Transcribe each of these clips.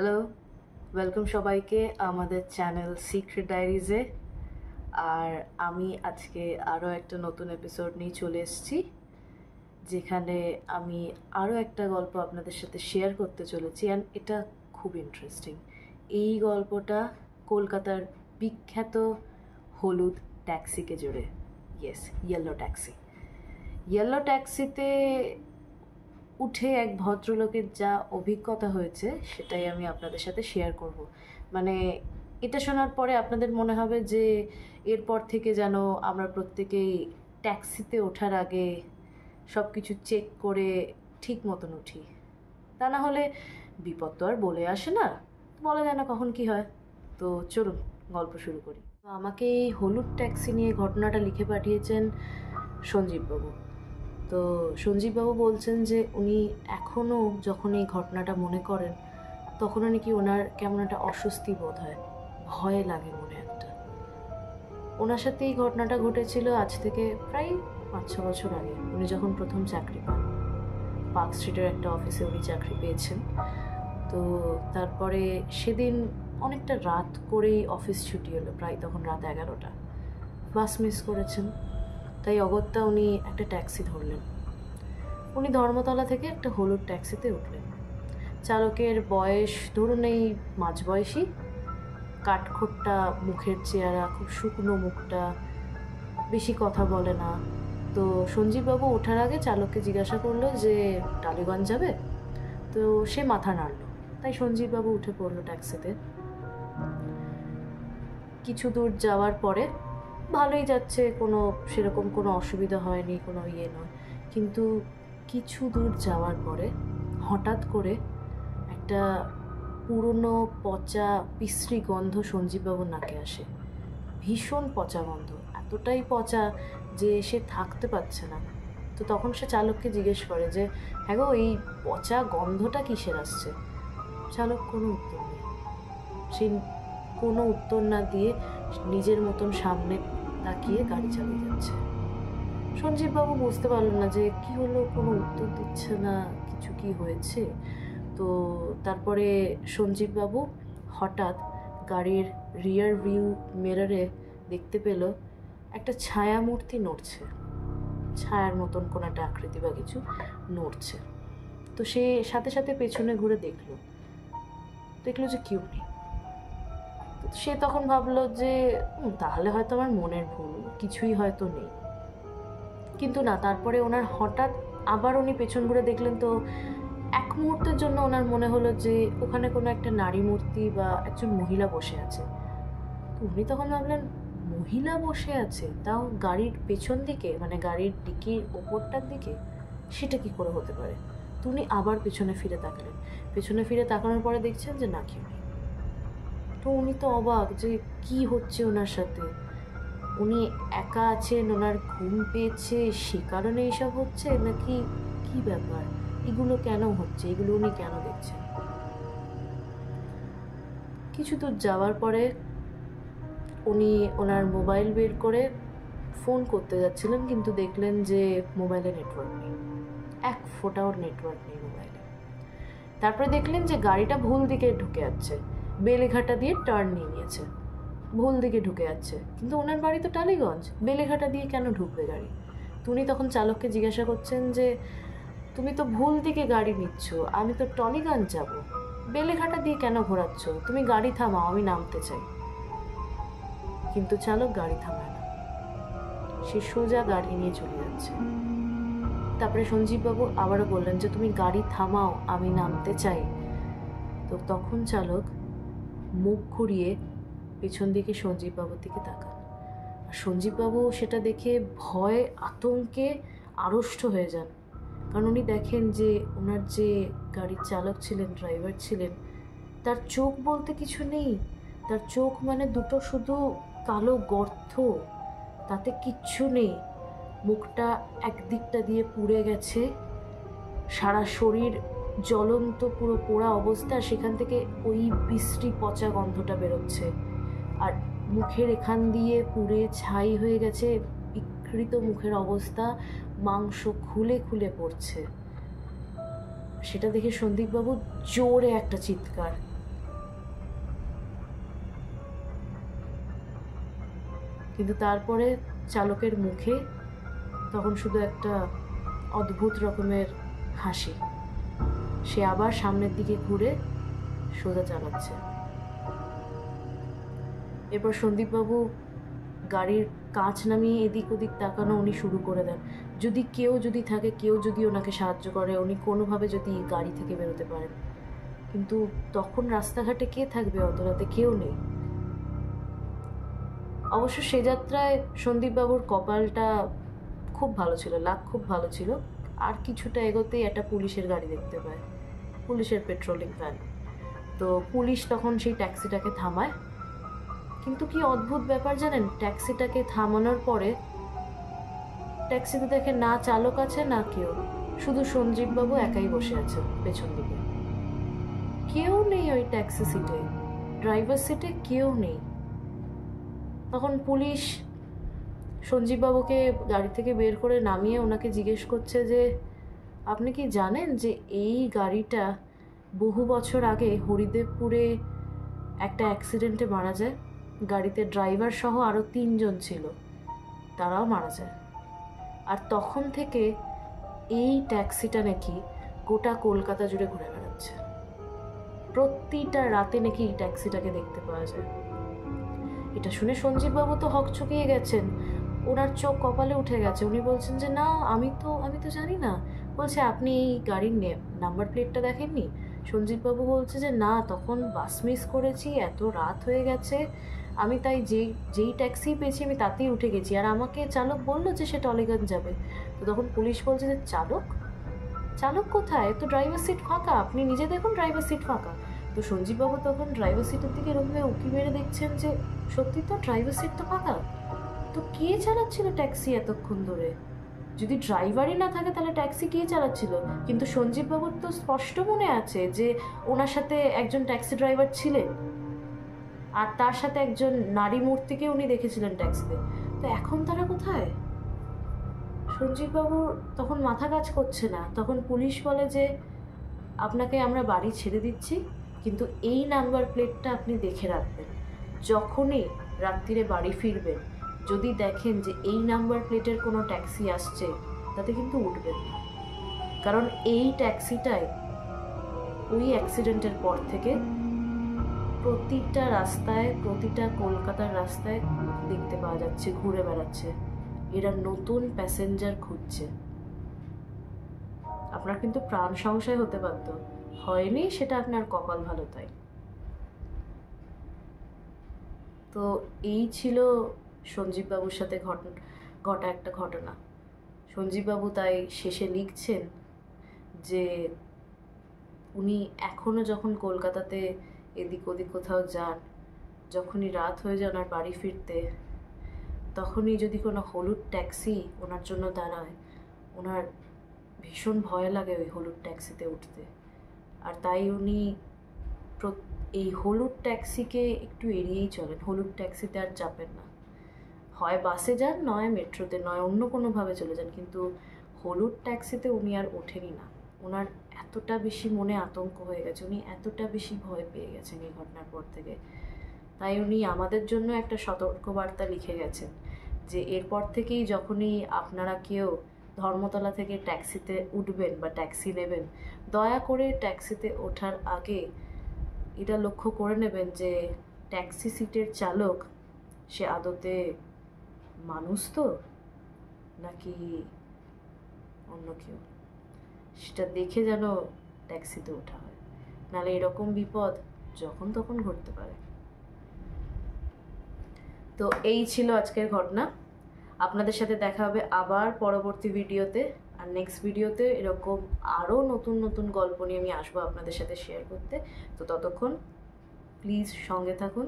Hello, welcome সবাইকে আমাদের channel secret ডায়েরিজে। আর আমি আজকে আরও একটা নতুন এপিসোড নিয়ে চলে এসেছি, যেখানে আমি আরও একটা গল্প আপনাদের সাথে শেয়ার করতে চলেছি। অ্যান্ড এটা খুব ইন্টারেস্টিং। এই গল্পটা কলকাতার বিখ্যাত হলুদ ট্যাক্সিকে জুড়ে। Yes, yellow taxi. ইয়েলো ট্যাক্সিতে উঠে এক ভদ্রলোকের যা অভিজ্ঞতা হয়েছে সেটাই আমি আপনাদের সাথে শেয়ার করব। মানে এটা শোনার পরে আপনাদের মনে হবে যে এরপর থেকে যেন আমরা প্রত্যেকেই ট্যাক্সিতে ওঠার আগে সব কিছু চেক করে ঠিক মতন উঠি। তা না হলে বিপদ তো আর বলে আসে না, বলা যায় না কখন কি হয়। তো চলুন গল্প শুরু করি। আমাকে এই হলুদ ট্যাক্সি নিয়ে ঘটনাটা লিখে পাঠিয়েছেন সঞ্জীববাবু। তো সঞ্জীববাবু বলছেন যে উনি এখনও যখন এই ঘটনাটা মনে করেন তখনও নাকি ওনার কেমন একটা অস্বস্তি বোধ হয়, ভয় লাগে মনে একটা। ওনার সাথে এই ঘটনাটা ঘটেছিল আজ থেকে প্রায় 5-6 বছর আগে। উনি যখন প্রথম চাকরি পান, পার্ক স্ট্রিটের একটা অফিসে উনি চাকরি পেয়েছেন। তো তারপরে সেদিন অনেকটা রাত করেই অফিস ছুটি হলো, প্রায় তখন রাত 11টা। বাস মিস করেছেন, তাই অগত্যা উনি একটা ট্যাক্সি ধরলেন। উনি ধর্মতলা থেকে একটা হলুদ ট্যাক্সিতে উঠলেন। চালকের বয়স ধরুন এই মাঝবয়সী, কাঠখোট্টা মুখের চেহারা, খুব শুকনো মুখটা, বেশি কথা বলে না। তো সঞ্জীববাবু ওঠার আগে চালককে জিজ্ঞাসা করলো যে টালিগঞ্জ যাবে। তো সে মাথা নাড়ল, তাই সঞ্জীববাবু উঠে পড়লো ট্যাক্সিতে। কিছু দূর যাওয়ার পরে ভালোই যাচ্ছে, সেরকম কোনো অসুবিধা হয়নি, কোনো নয়। কিন্তু কিছু দূর যাওয়ার পরে হঠাৎ করে একটা পুরনো পচা বিশ্রী গন্ধ সঞ্জীববাবুর নাকে আসে। ভীষণ পচা গন্ধ, এতটাই পচা যে সে থাকতে পারছে না। তো তখন সে চালককে জিজ্ঞেস করে যে হ্যাঁ গো, এই পচা গন্ধটা কিসের আসছে? চালক কোনো উত্তর নেই। সে কোনো উত্তর না দিয়ে নিজের মতন সামনে তাকিয়ে গাড়ি চালিয়ে যাচ্ছে। সঞ্জীববাবু বুঝতে পারলেন না যে কি হলো, কোনো উত্তর দিচ্ছে না, কিছু কি হয়েছে। তো তারপরে সঞ্জীববাবু হঠাৎ গাড়ির রিয়ার ভিউ মিররে দেখতে পেল একটা ছায়ামূর্তি নড়ছে, ছায়ার মতন কোনো একটা আকৃতি বা কিছু নড়ছে। তো সে সাথে সাথে পেছনে ঘুরে দেখলো যে কেউ নেই। সে তখন ভাবলো যে তাহলে হয়তো আমার মনের ভুল, কিছুই হয়তো নেই। কিন্তু না, তারপরে ওনার হঠাৎ আবার উনি পেছন ঘুরে দেখলেন। তো এক মুহূর্তের জন্য ওনার মনে হলো যে ওখানে কোনো একটা নারী মূর্তি বা একজন মহিলা বসে আছে। তো উনি তখন ভাবলেন মহিলা বসে আছে, তাও গাড়ির পেছন দিকে, মানে গাড়ির ডিকির ওপরটার দিকে, সেটা কি করে হতে পারে? তো উনি আবার পেছনে ফিরে তাকালেন। পেছনে ফিরে তাকানোর পরে দেখছেন যে না, কেউ নেই। তো উনি তো অবাক যে কি হচ্ছে ওনার সাথে। উনি একা আছেন, ওনার ঘুম পেয়েছে সে কারণে এইসব হচ্ছে, নাকি কি ব্যাপার, এগুলো কেন হচ্ছে, এগুলো উনি কেন দেখছেন? কিছু দূর যাওয়ার পরে উনি ওনার মোবাইল বের করে ফোন করতে যাচ্ছিলেন, কিন্তু দেখলেন যে মোবাইলে নেটওয়ার্ক নেই, এক ফোঁটাও নেটওয়ার্ক নেই মোবাইলে। তারপরে দেখলেন যে গাড়িটা ভুল দিকে ঢুকে যাচ্ছে, বেলেঘাটা দিয়ে টার্ন নিয়ে নিয়েছে, ভুল দিকে ঢুকে যাচ্ছে। কিন্তু ওনার বাড়ি তো টালিগঞ্জ, বেলেঘাটা দিয়ে কেন ঢুকবে গাড়ি? উনি তখন চালককে জিজ্ঞাসা করছেন যে তুমি তো ভুল দিকে গাড়ি নিচ্ছ, আমি তো টলিগঞ্জ যাব, বেলেঘাটা দিয়ে কেন ঘোরাচ্ছ? তুমি গাড়ি থামাও, আমি নামতে চাই। কিন্তু চালক গাড়ি থামায় না, সে সোজা গাড়ি নিয়ে চলে যাচ্ছে। তারপরে সঞ্জীববাবু আবারও বললেন যে তুমি গাড়ি থামাও, আমি নামতে চাই। তো তখন চালক মুখ ঘুরিয়ে পেছন দিকে সঞ্জীববাবুর দিকে তাকান। আর সঞ্জীববাবু সেটা দেখে ভয় আতঙ্কে আড়ষ্ট হয়ে যান। কারণ উনি দেখেন যে ওনার যে গাড়ির চালক ছিলেন, ড্রাইভার ছিলেন, তার চোখ বলতে কিছু নেই। তার চোখ মানে দুটো শুধু কালো গর্ত, তাতে কিচ্ছু নেই। মুখটা একদিকটা দিয়ে পুড়ে গেছে, সারা শরীর জ্বলন্ত, পুরো পোড়া অবস্থা, সেখান থেকে ওই বিশ্রী পচা গন্ধটা বেরোচ্ছে। আর মুখের এখান দিয়ে পুড়ে ছাই হয়ে গেছে, বিকৃত মুখের অবস্থা, মাংস খুলে খুলে পড়ছে। সেটা দেখে সন্দীপবাবু জোরে একটা চিৎকার, কিন্তু তারপরে চালকের মুখে তখন শুধু একটা অদ্ভুত রকমের হাসি। সে আবার সামনের দিকে ঘুরে সোজা চালাচ্ছে। এরপর সন্দীপবাবু গাড়ির কাঁচ নামিয়ে এদিক ওদিক তাকানো উনি শুরু করে দেন। কেউ যদি থাকে, কেউ যদি ওনাকে সাহায্য করে, উনি কোনোভাবে যদি গাড়ি থেকে বেরোতে পারেন। কিন্তু তখন রাস্তাঘাটে কে থাকবে অত রাতে? কেউ নেই। অবশ্য সে যাত্রায় সন্দীপবাবুর কপালটা খুব ভালো ছিল, লাক খুব ভালো ছিল। আর কিছুটা এগোতেই একটা পুলিশের গাড়ি দেখতে পায়, পুলিশের পেট্রোলিং ভ্যান। তো পুলিশ তখন সেই ট্যাক্সিটাকে থামায়। কিন্তু কি অদ্ভুত ব্যাপার জানেন, ট্যাক্সিটাকে থামানোর পরে ট্যাক্সিতে দেখে না চালক আছে না কেউ, শুধু সঞ্জীববাবু একাই বসে আছে পেছন দিকে। কেউ নেই ওই ট্যাক্সি সিটে, ড্রাইভার সিটে কেউ নেই। তখন পুলিশ সঞ্জীববাবুকে গাড়ি থেকে বের করে নামিয়ে ওনাকে জিজ্ঞেস করছে যে আপনি কি জানেন যে এই গাড়িটা বহু বছর আগে হরিদেবপুরে একটা অ্যাক্সিডেন্টে মারা যায়? গাড়িতে ড্রাইভার সহ আরও 3 জন ছিল, তারাও মারা যায়। আর তখন থেকে এই ট্যাক্সিটা নাকি গোটা কলকাতা জুড়ে ঘুরে বেড়াচ্ছে। প্রতিটা রাতে নাকি এই ট্যাক্সিটাকে দেখতে পাওয়া যায়। এটা শুনে সঞ্জীববাবু তো হকচকিয়ে গেছেন, ওনার চোখ কপালে উঠে গেছে। উনি বলছেন যে না, আমি তো জানি না। বলছে আপনি এই গাড়ির নাম্বার প্লেটটা দেখেননি? সঞ্জীববাবু বলছে যে না, তখন বাস মিস করেছি, এত রাত হয়ে গেছে, আমি তাই যেই ট্যাক্সি পেয়েছি আমি তাতেই উঠে গেছি, আর আমাকে চালক বললো যে সে টলিগঞ্জ যাবে। তো তখন পুলিশ বলছে যে চালক কোথায়? তো ড্রাইভার সিট ফাঁকা, আপনি নিজে দেখুন ড্রাইভার সিট ফাঁকা। তো সঞ্জীববাবু তখন ড্রাইভার সিটের দিকে এরকমভাবে উঁকি মেরে দেখছেন যে সত্যি তো ড্রাইভার সিট তো ফাঁকা। তো কে চালাচ্ছিল ট্যাক্সি এতক্ষণ ধরে? যদি ড্রাইভারই না থাকে তাহলে ট্যাক্সি কে চালাচ্ছিল? কিন্তু সঞ্জীববাবুর তো স্পষ্ট মনে আছে যে ওনার সাথে একজন ট্যাক্সি ড্রাইভার ছিলেন, আর তার সাথে একজন নারী মূর্তিকে উনি দেখেছিলেন ট্যাক্সিতে। তো এখন তারা কোথায়? সঞ্জীববাবুর তখন মাথা কাজ করছে না। তখন পুলিশ বলে যে আপনাকে আমরা বাড়ি ছেড়ে দিচ্ছি, কিন্তু এই নাম্বার প্লেটটা আপনি দেখে রাখবেন। যখনই রাত্রিরে বাড়ি ফিরবেন, যদি দেখেন যে এই নাম্বার প্লেটের কোনো ট্যাক্সি আসছে, তাতে কিন্তু উঠবেন না। কারণ এই ট্যাক্সিটাই ওই অ্যাক্সিডেন্টের পর থেকে প্রতিটা রাস্তায়, প্রতিটা কলকাতার রাস্তায় দেখতে পাওয়া যাচ্ছে, ঘুরে বেড়াচ্ছে। এরা নতুন প্যাসেঞ্জার খুঁজছে। আপনার কিন্তু প্রাণ সংশয় হতে পারত, হয়নি, সেটা আপনার কপাল ভালো তাই। তো এই ছিল সঞ্জীববাবুর সাথে ঘটা একটা ঘটনা। সঞ্জীববাবু তাই শেষে লিখছেন যে উনি এখনও যখন কলকাতাতে এদিক ওদিক কোথাও যান, যখনই রাত হয়ে যায় ওনার বাড়ি ফিরতে, তখনই যদি কোনো হলুদ ট্যাক্সি ওনার জন্য দাঁড়ায়, ওনার ভীষণ ভয় লাগে ওই হলুদ ট্যাক্সিতে উঠতে। আর তাই উনি এই হলুদ ট্যাক্সিকে একটু এড়িয়েই চলেন, হলুদ ট্যাক্সিতে আর চাপেন না। হয় বাসে যান, নয় মেট্রোতে, নয় অন্য কোনোভাবে চলে যান, কিন্তু হলুদ ট্যাক্সিতে উনি আর ওঠেনই না। ওনার এতটা বেশি মনে আতঙ্ক হয়ে গেছে, উনি এতটা বেশি ভয় পেয়ে গেছেন এই ঘটনার পর থেকে। তাই উনি আমাদের জন্য একটা সতর্কবার্তা লিখে গেছেন যে এরপর থেকেই যখনই আপনারা কেউ ধর্মতলা থেকে ট্যাক্সিতে উঠবেন বা ট্যাক্সি নেবেন, দয়া করে ট্যাক্সিতে ওঠার আগে এটা লক্ষ্য করে নেবেন যে ট্যাক্সি সিটের চালক সে আদতে মানুষ তো নাকি অন্য কেউ, সেটা দেখে যেন ট্যাক্সিতে ওঠা হয়, নাহলে এরকম বিপদ যখন তখন ঘটতে পারে। তো এই ছিল আজকের ঘটনা। আপনাদের সাথে দেখা হবে আবার পরবর্তী ভিডিওতে। আর নেক্সট ভিডিওতে এরকম আরও নতুন নতুন গল্প নিয়ে আমি আসবো আপনাদের সাথে শেয়ার করতে। তো ততক্ষণ প্লিজ সঙ্গে থাকুন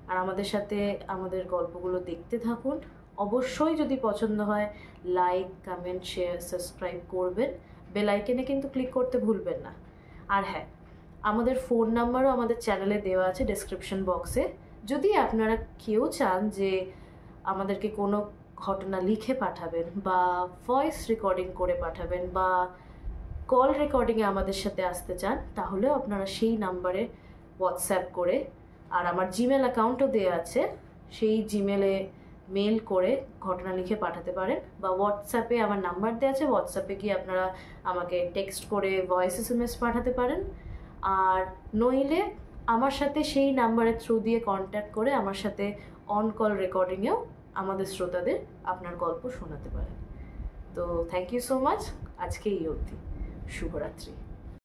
আর আমাদের সাথে আমাদের গল্পগুলো দেখতে থাকুন। অবশ্যই যদি পছন্দ হয় লাইক, কমেন্ট, শেয়ার, সাবস্ক্রাইব করবেন। বেল আইকনে কিন্তু ক্লিক করতে ভুলবেন না। আর হ্যাঁ, আমাদের ফোন নাম্বারও আমাদের চ্যানেলে দেওয়া আছে ডেসক্রিপশন বক্সে। যদি আপনারা কেউ চান যে আমাদেরকে কোনো ঘটনা লিখে পাঠাবেন বা ভয়েস রেকর্ডিং করে পাঠাবেন বা কল রেকর্ডিংয়ে আমাদের সাথে আসতে চান, তাহলেও আপনারা সেই নাম্বারে হোয়াটসঅ্যাপ করে, আর আমার জিমেল অ্যাকাউন্টও দেওয়া আছে, সেই জিমেলে মেল করে ঘটনা লিখে পাঠাতে পারেন, বা হোয়াটসঅ্যাপে আমার নাম্বার দেওয়া আছে, হোয়াটসঅ্যাপে গিয়ে আপনারা আমাকে টেক্সট করে ভয়েস SMS পাঠাতে পারেন। আর নইলে আমার সাথে সেই নাম্বারের থ্রু দিয়ে কন্ট্যাক্ট করে আমার সাথে অন কল রেকর্ডিংয়েও আমাদের শ্রোতাদের আপনার গল্প শোনাতে পারেন। তো থ্যাংক ইউ সো মাচ, আজকে এই অবধি, শুভরাত্রি।